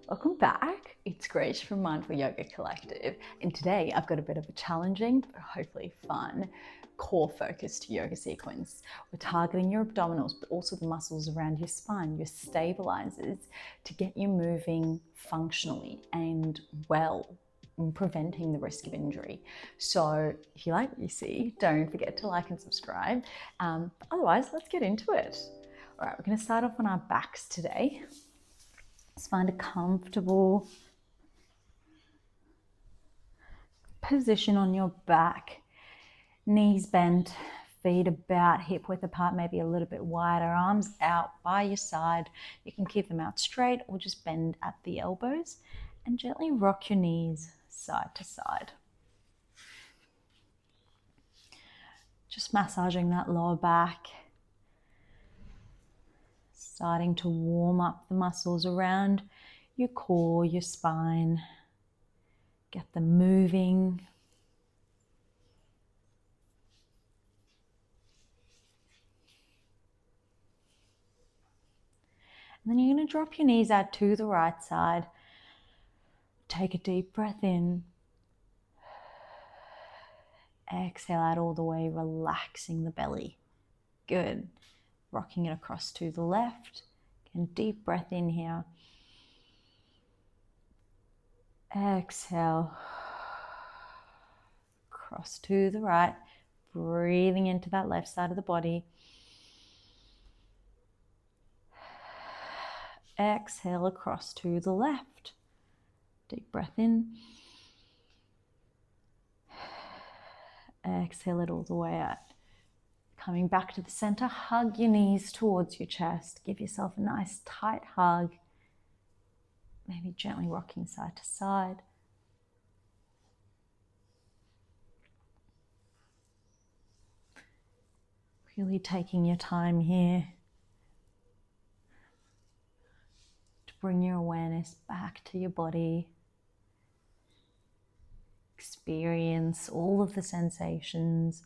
Welcome back. It's Grace from Mindful Yoga Collective, and today I've got a bit of a challenging, but hopefully fun, core-focused yoga sequence. We're targeting your abdominals, but also the muscles around your spine, your stabilizers, to get you moving functionally and well, and preventing the risk of injury. So if you like what you see, don't forget to like and subscribe. Otherwise, let's get into it. All right, we're going to start off on our backs today. Let's find a comfortable position on your back. Knees bent, feet about hip width apart, maybe a little bit wider, arms out by your side. You can keep them out straight or just bend at the elbows and gently rock your knees side to side. Just massaging that lower back. Starting to warm up the muscles around your core, your spine. Get them moving. And then you're going to drop your knees out to the right side. Take a deep breath in. Exhale out all the way, relaxing the belly. Good. Rocking it across to the left. Again, deep breath in here. Exhale. Cross to the right. Breathing into that left side of the body. Exhale across to the left. Deep breath in. Exhale it all the way out. Coming back to the center, hug your knees towards your chest. Give yourself a nice tight hug. Maybe gently rocking side to side. Really taking your time here to bring your awareness back to your body. Experience all of the sensations.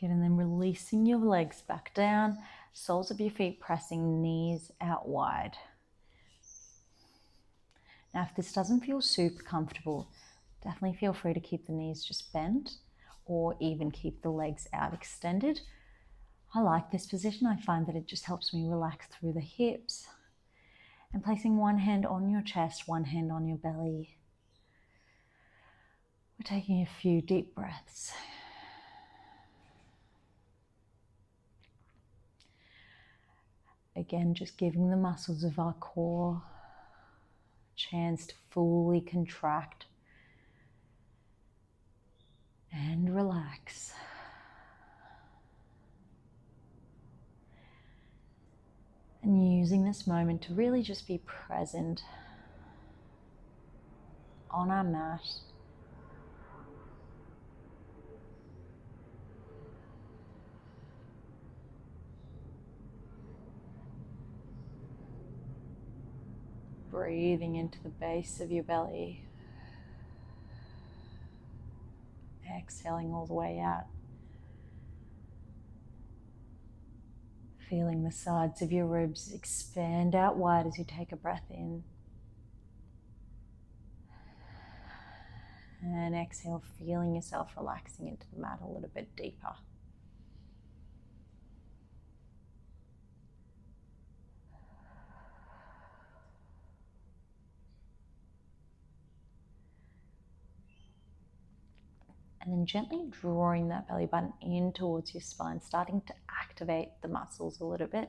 Good, and then releasing your legs back down, soles of your feet pressing, knees out wide. Now, if this doesn't feel super comfortable, definitely feel free to keep the knees just bent or even keep the legs out extended. I like this position. I find that it just helps me relax through the hips. And placing one hand on your chest, one hand on your belly. We're taking a few deep breaths. Again, just giving the muscles of our core a chance to fully contract and relax. And using this moment to really just be present on our mat. Breathing into the base of your belly. Exhaling all the way out. Feeling the sides of your ribs expand out wide as you take a breath in. And exhale, feeling yourself relaxing into the mat a little bit deeper. And then gently drawing that belly button in towards your spine, starting to activate the muscles a little bit.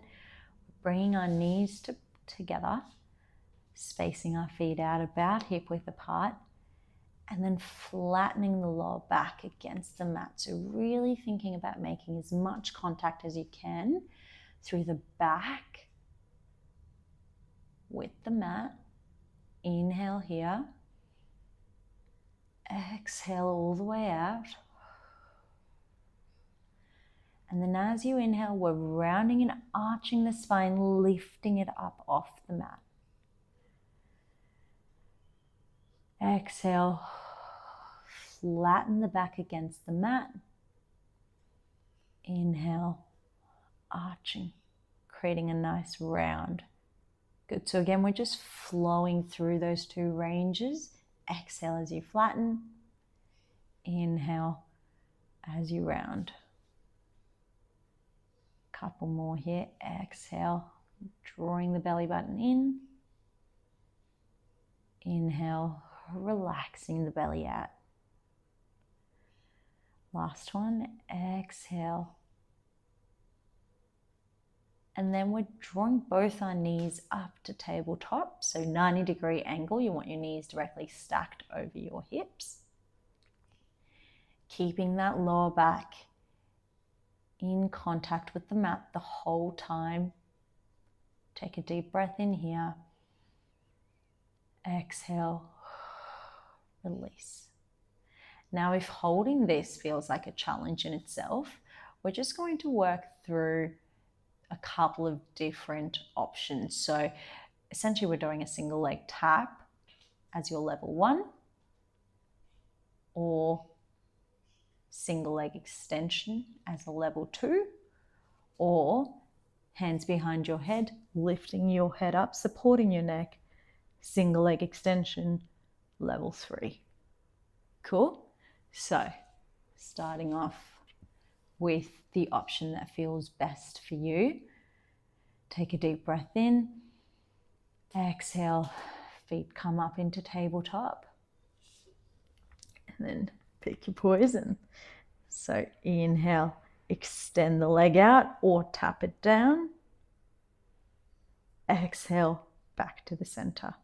Bringing our knees together, spacing our feet out about hip width apart, and then flattening the lower back against the mat. So really thinking about making as much contact as you can through the back with the mat. Inhale here. Exhale all the way out. And then as you inhale, we're rounding and arching the spine, lifting it up off the mat. Exhale, flatten the back against the mat. Inhale, arching, creating a nice round. Good. So again, we're just flowing through those two ranges. Exhale as you flatten. Inhale as you round. Couple more here. Exhale, drawing the belly button in. Inhale, relaxing the belly out. Last one. Exhale. And then we're drawing both our knees up to tabletop. So 90-degree angle. You want your knees directly stacked over your hips. Keeping that lower back in contact with the mat the whole time. Take a deep breath in here. Exhale, release. Now, if holding this feels like a challenge in itself, we're just going to work through a couple of different options. So essentially we're doing a single leg tap as your level 1, or single leg extension as a level 2, or hands behind your head, lifting your head up, supporting your neck, single leg extension, level 3. Cool? So starting off with the option that feels best for you. Take a deep breath in. Exhale, feet come up into tabletop. And then pick your poison. So inhale, extend the leg out or tap it down. Exhale, back to the center.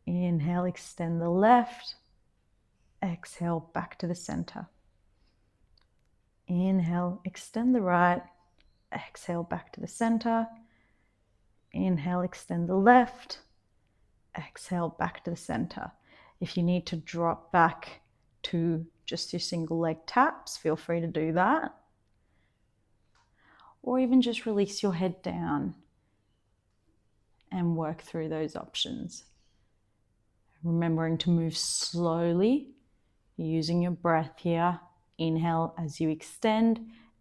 Inhale, extend the left. Exhale, back to the center. Inhale, extend the right. Exhale, back to the center. Inhale, extend the left. Exhale, back to the center. If you need to drop back to just your single leg taps, feel free to do that. Or even just release your head down and work through those options. Remembering to move slowly, using your breath here. Inhale as you extend,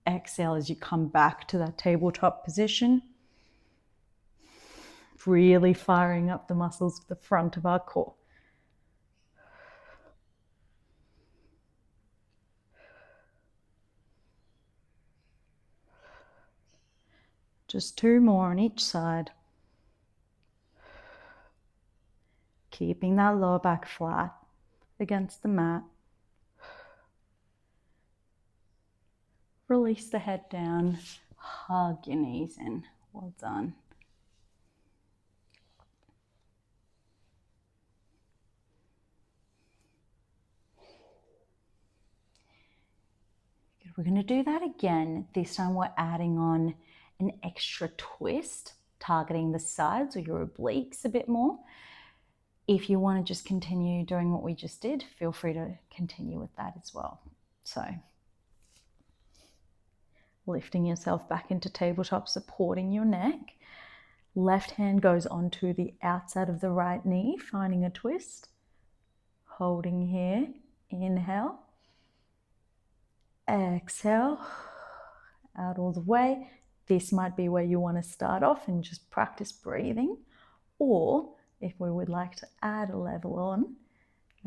exhale as you come back to that tabletop position. Really firing up the muscles at the front of our core. Just 2 more on each side. Keeping that lower back flat against the mat. Release the head down, hug your knees in. Well done. Good. We're going to do that again. This time we're adding on an extra twist, targeting the sides or your obliques a bit more. If you want to just continue doing what we just did, feel free to continue with that as well. So lifting yourself back into tabletop, supporting your neck. Left hand goes onto the outside of the right knee, finding a twist. Holding here. Inhale. Exhale. Out all the way. This might be where you want to start off and just practice breathing. Or if we would like to add a level on,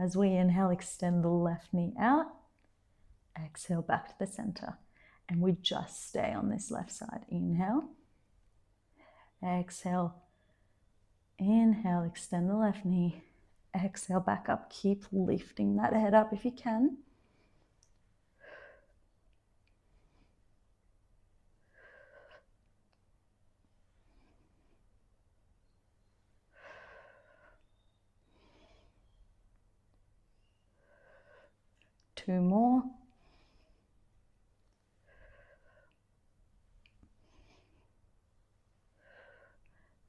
as we inhale, extend the left knee out. Exhale back to the center. And we just stay on this left side. Inhale. Exhale. Inhale, extend the left knee. Exhale, back up. Keep lifting that head up if you can. Two more.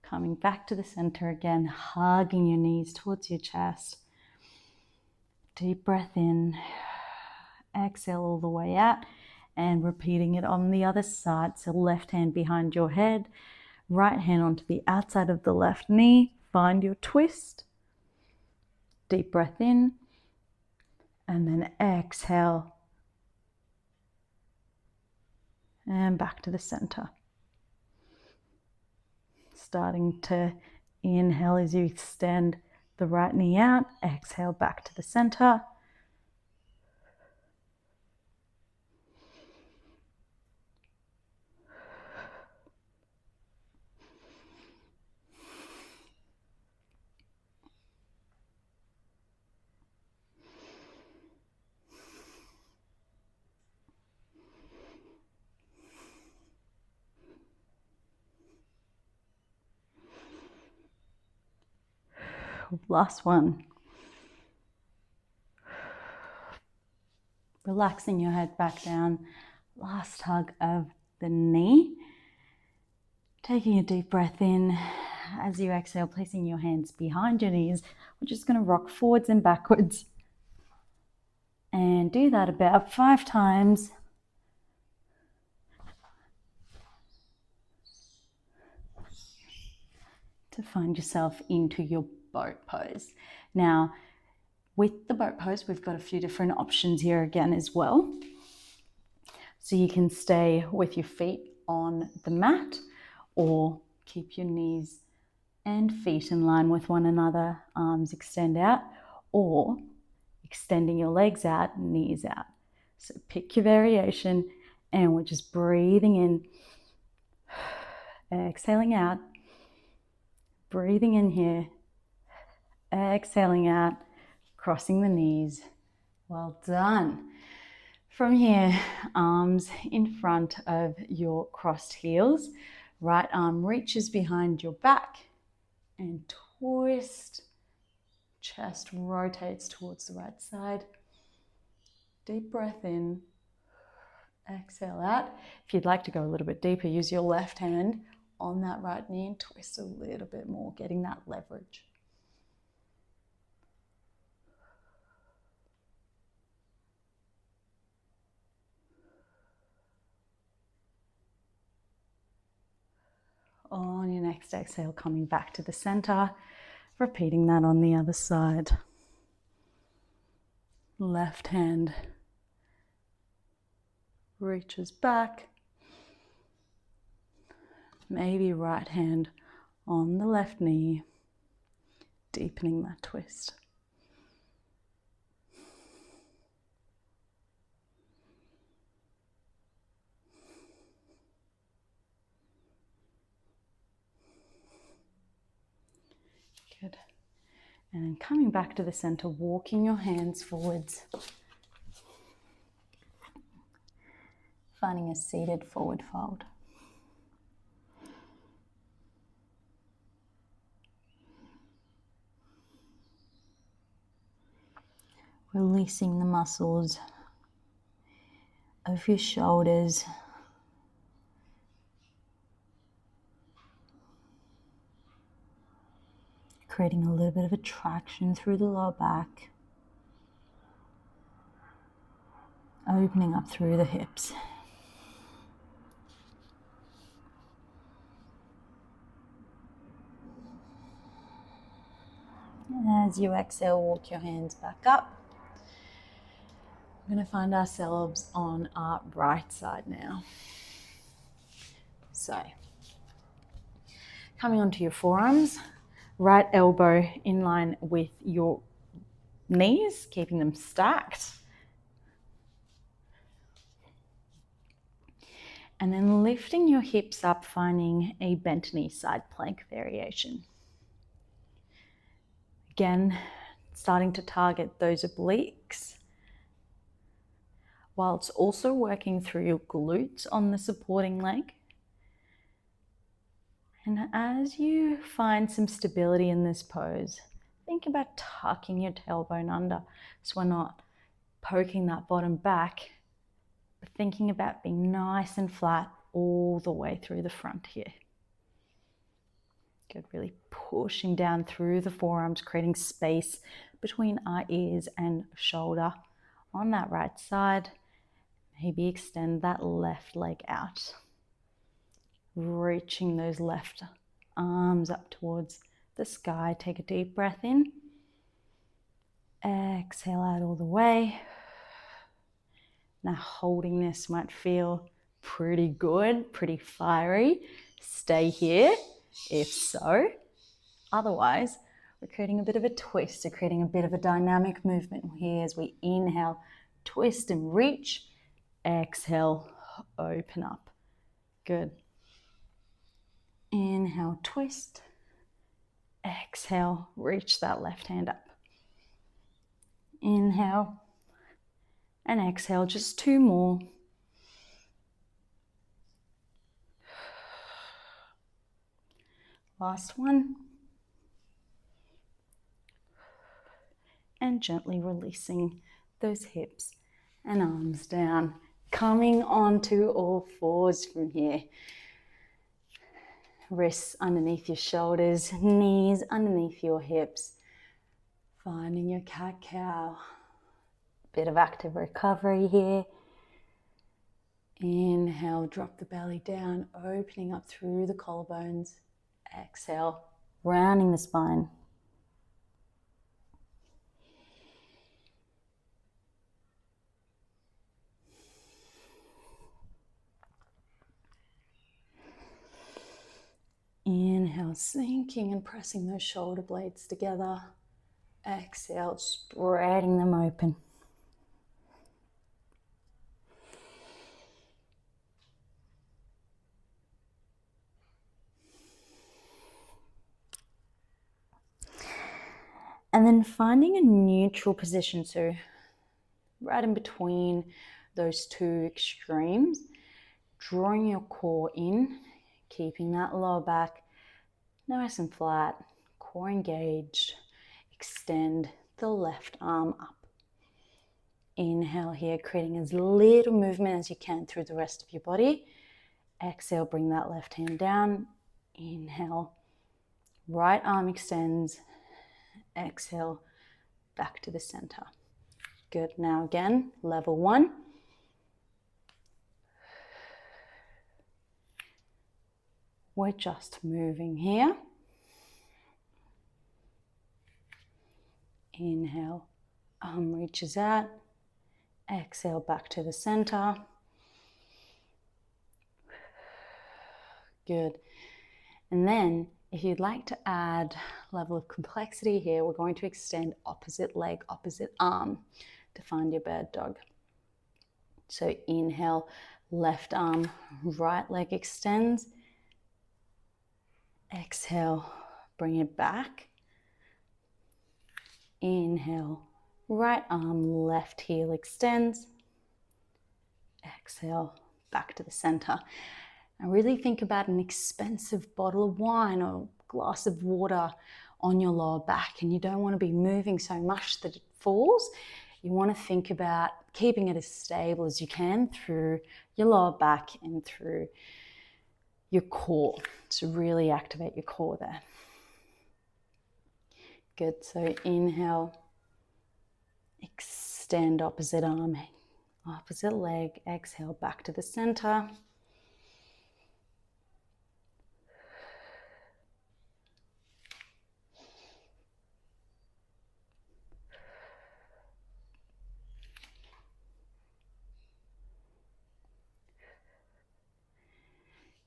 Coming back to the center again, hugging your knees towards your chest. Deep breath in, exhale all the way out, and repeating it on the other side. So left hand behind your head, right hand onto the outside of the left knee. Find your twist. Deep breath in, and then exhale. and back to the center. Starting to inhale as you extend the right knee out, exhale back to the center. Last one. Relaxing your head back down. Last hug of the knee. Taking a deep breath in. As you exhale, placing your hands behind your knees. We're just going to rock forwards and backwards. And do that about 5 times. To find yourself into your boat pose. Now, with the boat pose, we've got a few different options here again as well. So you can stay with your feet on the mat or keep your knees and feet in line with one another, arms extend out, or extending your legs out, knees out. So pick your variation, and we're just breathing in, exhaling out, breathing in here, exhaling out, crossing the knees. Well done. From here, arms in front of your crossed heels. Right arm reaches behind your back and twist. Chest rotates towards the right side. Deep breath in. Exhale out. If you'd like to go a little bit deeper, use your left hand on that right knee and twist a little bit more, getting that leverage. On your next exhale, coming back to the center, repeating that on the other side. Left hand reaches back. Maybe right hand on the left knee, deepening that twist. Good. And then coming back to the center, walking your hands forwards. Finding a seated forward fold. Releasing the muscles of your shoulders. Creating a little bit of a traction through the lower back. Opening up through the hips. As you exhale, walk your hands back up. We're going to find ourselves on our right side now. So, coming onto your forearms, right elbow in line with your knees, keeping them stacked. And then lifting your hips up, finding a bent knee side plank variation. Again, starting to target those obliques, while it's also working through your glutes on the supporting leg. And as you find some stability in this pose, think about tucking your tailbone under, so we're not poking that bottom back, but thinking about being nice and flat all the way through the front here. Good, really pushing down through the forearms, creating space between our ears and shoulder on that right side. Maybe extend that left leg out. Reaching those left arms up towards the sky. Take a deep breath in. Exhale out all the way. Now holding this might feel Pretty good, pretty fiery. Stay here if so. Otherwise, we're creating a bit of a twist. We're creating a bit of a dynamic movement here as we inhale, twist and reach. Exhale, open up. Good. Inhale, twist. Exhale, reach that left hand up. Inhale and exhale, just 2 more. Last one. And gently releasing those hips and arms down. Coming onto all fours from here. Wrists underneath your shoulders, knees underneath your hips. Finding your cat-cow. Bit of active recovery here. Inhale, drop the belly down, opening up through the collarbones. Exhale, rounding the spine. Inhale, sinking and pressing those shoulder blades together. Exhale, spreading them open. And then finding a neutral position, so right in between those two extremes, drawing your core in, keeping that lower back nice and flat, core engaged. Extend the left arm up. Inhale here, creating as little movement as you can through the rest of your body. Exhale, bring that left hand down. Inhale, right arm extends. Exhale, back to the center. Good. Now again, level 1. We're just moving here. Inhale, arm reaches out. Exhale, back to the center. Good. And then if you'd like to add a level of complexity here, we're going to extend opposite leg, opposite arm to find your bird dog. So inhale, left arm, right leg extends. Exhale, bring it back. Inhale, right arm, left heel extends. Exhale, back to the center. And really think about an expensive bottle of wine or glass of water on your lower back, and you don't want to be moving so much that it falls. You want to think about keeping it as stable as you can through your lower back and through your core to really activate your core there. Good. So inhale, extend opposite arm, opposite leg. Exhale, back to the center.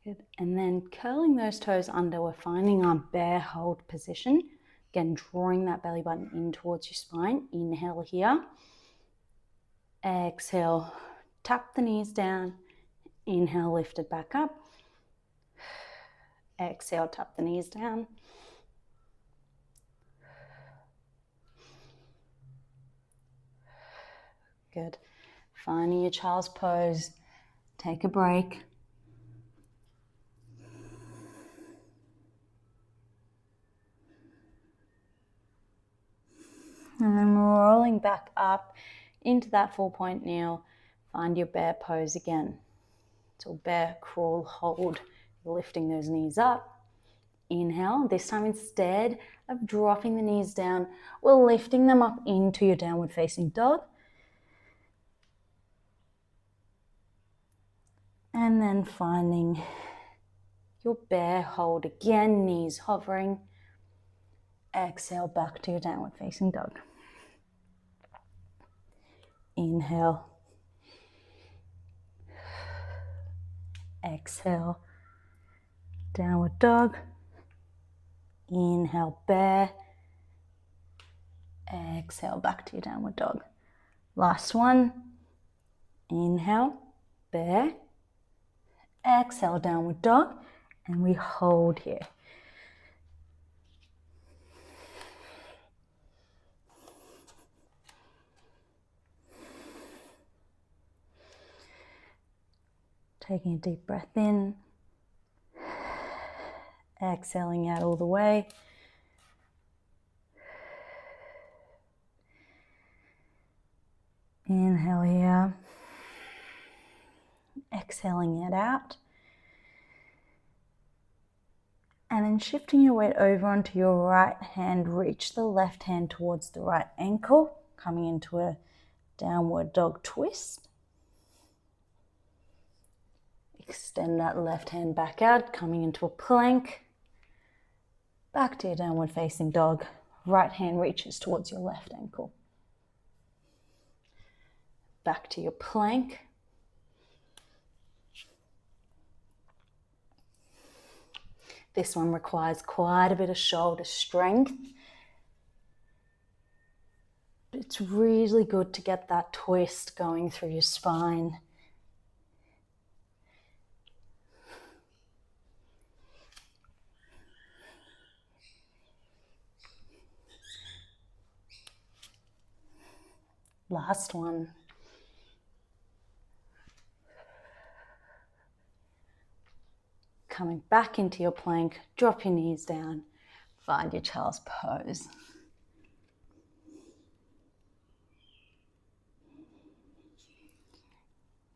Good. And then curling those toes under, we're finding our bear hold position. Again, drawing that belly button in towards your spine. Inhale here. Exhale, tap the knees down. Inhale, lift it back up. Exhale, tap the knees down. Good. Finding your child's pose. Take a break. And then rolling back up into that 4-point kneel. Find your bear pose again. So bear, crawl, hold. Lifting those knees up. Inhale. This time, instead of dropping the knees down, we're lifting them up into your downward facing dog. And then finding your bear hold again, knees hovering. Exhale, back to your downward facing dog. Inhale. Exhale, downward dog. Inhale, bear. Exhale, back to your downward dog. Last one. Inhale, bear. Exhale, downward dog. And we hold here. Taking a deep breath in. Exhaling out all the way. Inhale here. Exhaling it out. And then shifting your weight over onto your right hand, reach the left hand towards the right ankle, coming into a downward dog twist. Extend that left hand back out, coming into a plank. Back to your downward facing dog. Right hand reaches towards your left ankle. Back to your plank. This one requires quite a bit of shoulder strength. It's really good to get that twist going through your spine. Last one. Coming back into your plank, drop your knees down, find your child's pose.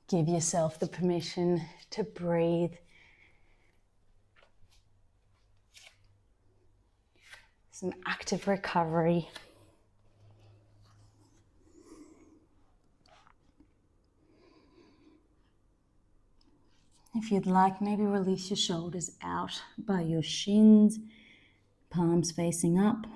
Give yourself the permission to breathe. Some active recovery. If you'd like, maybe release your shoulders out by your shins, palms facing up.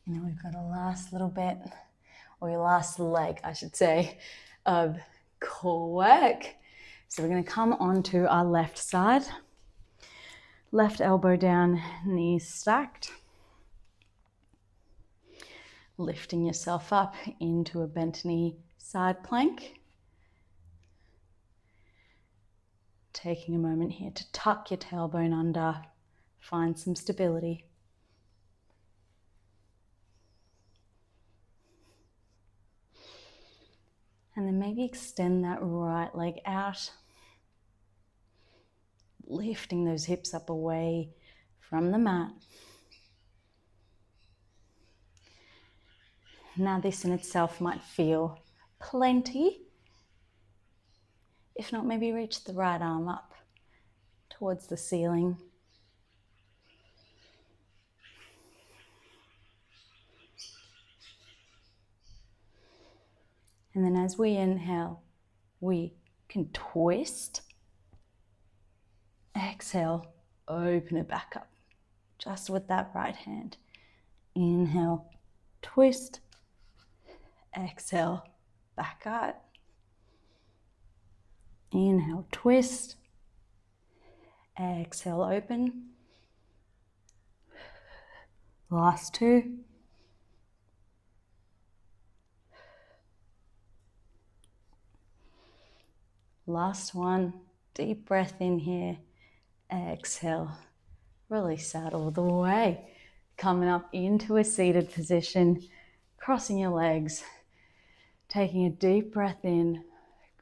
And then we've got a last little bit, or your last leg, I should say, of core work. So we're going to come onto our left side. Left elbow down, knees stacked. Lifting yourself up into a bent knee side plank. Taking a moment here to tuck your tailbone under, find some stability. And then maybe extend that right leg out, lifting those hips up away from the mat. Now this in itself might feel plenty. If not, maybe reach the right arm up towards the ceiling. And then as we inhale, we can twist. Exhale, open it back up, just with that right hand. Inhale, twist. Exhale, back out. Inhale, twist. Exhale, open. Last two. Last one. Deep breath in here. Exhale. Release that all the way. Coming up into a seated position. Crossing your legs. Taking a deep breath in.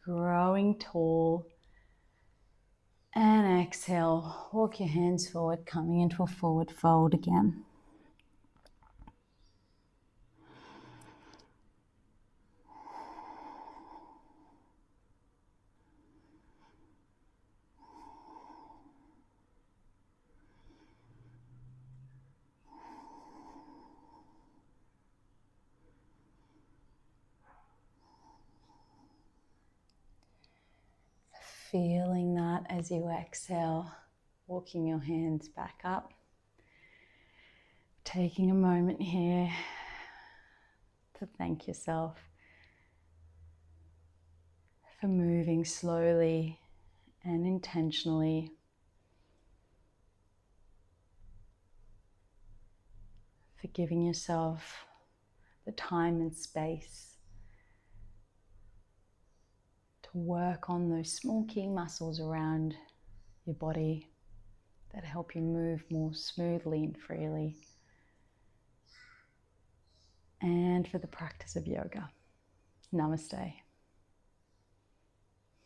Growing tall. And exhale. Walk your hands forward, coming into a forward fold again. feeling that as you exhale, walking your hands back up. Taking a moment here to thank yourself for moving slowly and intentionally. For giving yourself the time and space to work on those small key muscles around your body that help you move more smoothly and freely. And for the practice of yoga. Namaste.